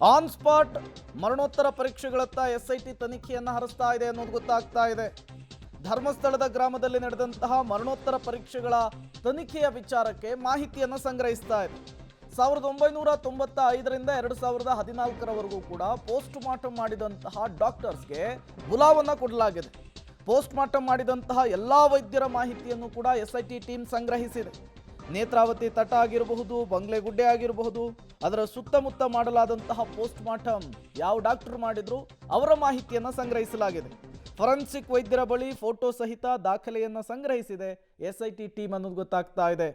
On spot ಮರಣೋತ್ತರ ಪರೀಕ್ಷೆಗಳತ್ತ SIT ತನಿಖೆಯನ್ನು ಹರಿಸ್ತಾ ಇದೆ ಅನ್ನೋದು ಗೊತ್ತಾಗ್ತಾ ಇದೆ. ಧರ್ಮಸ್ಥಳದ ಗ್ರಾಮದಲ್ಲಿ ನಡೆದಂತಹ ಮರಣೋತ್ತರ ಪರೀಕ್ಷೆಗಳ ತನಿಖೆಯ ವಿಚಾರಕ್ಕೆ ಮಾಹಿತಿಯನ್ನು ಸಂಗ್ರಹಿಸ್ತಾ ಇದೆ. 1995ರಿಂದ 2014ರವರೆಗೂ ಕೂಡ ಪೋಸ್ಟ್ ಮಾರ್ಟಮ್ ಮಾಡಿದಂತಹ ಡಾಕ್ಟರ್ಸ್ಗೆ ಬುಲಾವನ್ನ ಕೊಡಲಾಗಿದೆ. ಪೋಸ್ಟ್ ಮಾರ್ಟಮ್ ಮಾಡಿದಂತಹ ಎಲ್ಲ ವೈದ್ಯರ ಮಾಹಿತಿಯನ್ನು ಕೂಡ ಎಸ್ಐಟಿ ಟೀಮ್ ಸಂಗ್ರಹಿಸಿದೆ. ನೇತ್ರಾವತಿ ತಟ ಆಗಿರಬಹುದು, ಬಂಗ್ಲೆಗುಡ್ಡೆ ಆಗಿರಬಹುದು, ಅದರ ಸುತ್ತಮುತ್ತ ಮಾಡಲಾದಂತಹ ಪೋಸ್ಟ್ ಮಾರ್ಟಮ್ ಯಾವ ಡಾಕ್ಟರ್ ಮಾಡಿದ್ರು ಅವರ ಮಾಹಿತಿಯನ್ನು ಸಂಗ್ರಹಿಸಲಾಗಿದೆ. ಫೊರೆನ್ಸಿಕ್ ವೈದ್ಯರ ಬಳಿ ಫೋಟೋ ಸಹಿತ ದಾಖಲೆಯನ್ನು ಸಂಗ್ರಹಿಸಿದೆ ಎಸ್ಐಟಿ ಟೀಮ್ ಅನ್ನೋದು ಗೊತ್ತಾಗ್ತಾ ಇದೆ.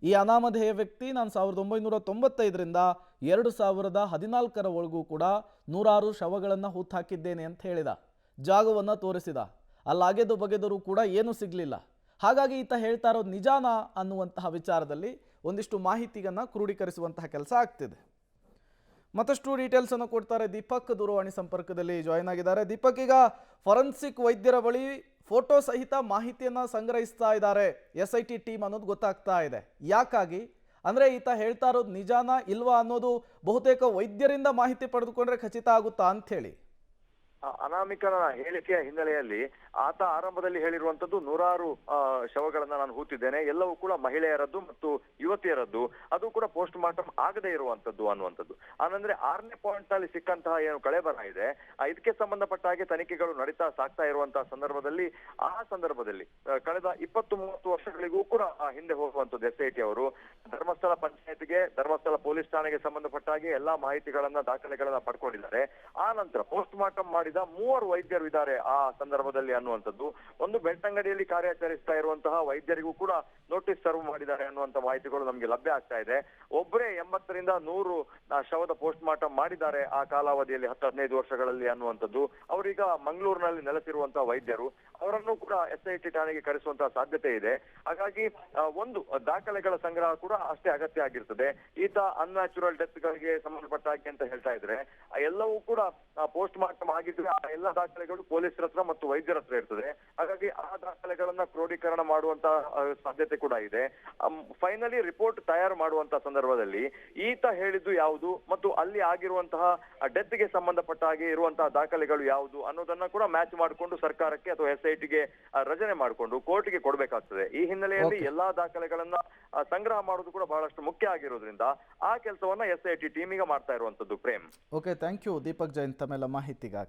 ಈ ಅನಾಮಧೇಯ ವ್ಯಕ್ತಿ ನಾನು 1995ರಿಂದ 2014ರವರೆಗೂ ಕೂಡ 100 ಶವಗಳನ್ನು ಹೂತಾಕಿದ್ದೇನೆ ಅಂತ ಹೇಳಿದ. ಜಾಗವನ್ನು ತೋರಿಸಿದ. ಅಲ್ಲಿ ಅಗೆದು ಬಗೆದರೂ ಕೂಡ ಏನೂ ಸಿಗಲಿಲ್ಲ. ಹಾಗಾಗಿ ಈತ ಹೇಳ್ತಾ ಇರೋದು ನಿಜಾನಾ ಅನ್ನುವಂತಹ ವಿಚಾರದಲ್ಲಿ ಒಂದಿಷ್ಟು ಮಾಹಿತಿಯನ್ನು ಕ್ರೋಢೀಕರಿಸುವಂತಹ ಕೆಲಸ ಆಗ್ತಿದೆ. ಮತ್ತಷ್ಟು ಡೀಟೇಲ್ಸ್ ಅನ್ನು ಕೊಡ್ತಾರೆ ದೀಪಕ್, ದೂರವಾಣಿ ಸಂಪರ್ಕದಲ್ಲಿ ಜಾಯಿನ್ ಆಗಿದ್ದಾರೆ. ದೀಪಕ್, ಈಗ ಫೊರೆನ್ಸಿಕ್ ವೈದ್ಯರ ಬಳಿ ಫೋಟೋ ಸಹಿತ ಮಾಹಿತಿಯನ್ನು ಸಂಗ್ರಹಿಸ್ತಾ ಇದ್ದಾರೆ ಎಸ್ಐಟಿ ಟೀಮ್ ಅನ್ನೋದು ಗೊತ್ತಾಗ್ತಾ ಇದೆ. ಯಾಕಾಗಿ ಅಂದರೆ ಈತ ಹೇಳ್ತಾ ಇರೋದು ನಿಜಾನಾ ಇಲ್ವಾ ಅನ್ನೋದು ಬಹುತೇಕ ವೈದ್ಯರಿಂದ ಮಾಹಿತಿ ಪಡೆದುಕೊಂಡ್ರೆ ಖಚಿತ ಆಗುತ್ತಾ ಅಂಥೇಳಿ. ಅನಾಮಿಕನ ಹೇಳಿಕೆಯ ಹಿನ್ನೆಲೆಯಲ್ಲಿ ಆತ ಆರಂಭದಲ್ಲಿ ಹೇಳಿರುವಂತದ್ದು 100 ಶವಗಳನ್ನ ನಾನು ಹೂತಿದ್ದೇನೆ, ಎಲ್ಲವೂ ಕೂಡ ಮಹಿಳೆಯರದ್ದು ಮತ್ತು ಯುವತಿಯರದ್ದು, ಅದು ಕೂಡ ಪೋಸ್ಟ್ ಮಾರ್ಟಮ್ ಆಗದೇ ಇರುವಂತದ್ದು ಅನ್ನುವಂಥದ್ದು. ಆನಂದ್ರೆ 6ನೇ ಪಾಯಿಂಟ್ ನಲ್ಲಿ ಸಿಕ್ಕಂತಹ ಏನು ಕಳೆಬರ ಇದೆ, ಇದಕ್ಕೆ ಸಂಬಂಧಪಟ್ಟ ಹಾಗೆ ತನಿಖೆಗಳು ಸಾಗ್ತಾ ಇರುವಂತಹ ಸಂದರ್ಭದಲ್ಲಿ ಕಳೆದ 20-30 ವರ್ಷಗಳಿಗೂ ಕೂಡ ಹಿಂದೆ ಹೋಗುವಂತದ್ದು ಎಸ್ಐಟಿ ಅವರು ಧರ್ಮಸ್ಥಳ ಪಂಚಾಯತ್ಗೆ, ಧರ್ಮಸ್ಥಳ ಪೊಲೀಸ್ ಠಾಣೆಗೆ ಸಂಬಂಧಪಟ್ಟ ಹಾಗೆ ಎಲ್ಲಾ ಮಾಹಿತಿಗಳನ್ನ, ದಾಖಲೆಗಳನ್ನ ಪಡ್ಕೊಂಡಿದ್ದಾರೆ. ಆ ನಂತರ ಪೋಸ್ಟ್ ಮಾರ್ಟಮ್ ಮಾಡಿದ 3 ವೈದ್ಯರು ಇದ್ದಾರೆ ಆ ಸಂದರ್ಭದಲ್ಲಿ ಅನ್ನುವಂಥದ್ದು. ಒಂದು ಬೆಳ್ತಂಗಡಿಯಲ್ಲಿ ಕಾರ್ಯಾಚರಿಸ್ತಾ ಇರುವಂತಹ ವೈದ್ಯರಿಗೂ ಕೂಡ ನೋಟಿಸ್ ಸರ್ವ್ ಮಾಡಿದ್ದಾರೆ ಅನ್ನುವಂತ ಮಾಹಿತಿಗಳು ನಮಗೆ ಲಭ್ಯ ಆಗ್ತಾ ಇದೆ. ಒಬ್ಬರೇ 80ರಿಂದ 100 ಶವದ ಪೋಸ್ಟ್ ಮಾರ್ಟಮ್ ಮಾಡಿದ್ದಾರೆ ಆ ಕಾಲಾವಧಿಯಲ್ಲಿ 10-15 ವರ್ಷಗಳಲ್ಲಿ ಅನ್ನುವಂಥದ್ದು. ಅವರೀಗ ಮಂಗಳೂರಿನಲ್ಲಿ ನೆಲೆಸಿರುವಂತಹ ವೈದ್ಯರು, ಅವರನ್ನು ಕೂಡ ಎಸ್ಐಟಿ ಠಾಣೆಗೆ ಕರೆಸುವಂತಹ ಸಾಧ್ಯತೆ ಇದೆ. ಹಾಗಾಗಿ ಒಂದು ದಾಖಲೆಗಳ ಸಂಗ್ರಹ ಕೂಡ ಅಷ್ಟೇ ಅಗತ್ಯ ಆಗಿರ್ತದೆ. ಈತ ಅನ್ಯಾಚುರಲ್ ಡೆತ್ ಗಳಿಗೆ ಸಂಬಂಧಪಟ್ಟ ಹಾಗೆ ಅಂತ ಹೇಳ್ತಾ ಇದ್ರೆ ಎಲ್ಲವೂ ಕೂಡ ಪೋಸ್ಟ್ ಮಾರ್ಟಮ್ ಆಗಿದ್ರೆ ಆ ಎಲ್ಲ ದಾಖಲೆಗಳು ಪೊಲೀಸರ ಹತ್ರ ಮತ್ತು ವೈದ್ಯರ ಹತ್ರ ಇರ್ತದೆ. ಹಾಗಾಗಿ ಆ ದಾಖಲೆಗಳನ್ನ ಕ್ರೋಢೀಕರಣ ಮಾಡುವಂತ ಸಾಧ್ಯತೆ ಕೂಡ ಇದೆ. ಫೈನಲಿ ರಿಪೋರ್ಟ್ ತಯಾರು ಮಾಡುವಂತ ಸಂದರ್ಭದಲ್ಲಿ ಈತ ಹೇಳಿದ್ದು ಯಾವುದು ಮತ್ತು ಅಲ್ಲಿ ಆಗಿರುವಂತಹ ಡೆತ್ ಗೆ ಸಂಬಂಧಪಟ್ಟ ಹಾಗೆ ಇರುವಂತಹ ದಾಖಲೆಗಳು ಯಾವುದು ಅನ್ನೋದನ್ನ ಕೂಡ ಮ್ಯಾಚ್ ಮಾಡಿಕೊಂಡು ಸರ್ಕಾರಕ್ಕೆ ಅಥವಾ ಎಸ್ಐಟಿಗೆ ರಚನೆ ಮಾಡಿಕೊಂಡು ಕೋರ್ಟ್ಗೆ ಕೊಡಬೇಕಾಗ್ತದೆ. ಈ ಹಿನ್ನೆಲೆಯಲ್ಲಿ ಎಲ್ಲಾ ದಾಖಲೆಗಳನ್ನ ಸಂಗ್ರಹ ಮಾಡೋದು ಕೂಡ ಬಹಳಷ್ಟು ಮುಖ್ಯ ಆಗಿರೋದ್ರಿಂದ ಆ ಕೆಲಸವನ್ನ ಎಸ್ಐಟಿ ಟೀಮಿಗೆ ಮಾಡ್ತಾ ಇರುವಂತದ್ದು. Prem, okay, thank you Deepak Jain ತಮ್ಮೆಲ್ಲ ಮಾಹಿತಿಗಾಗಿ.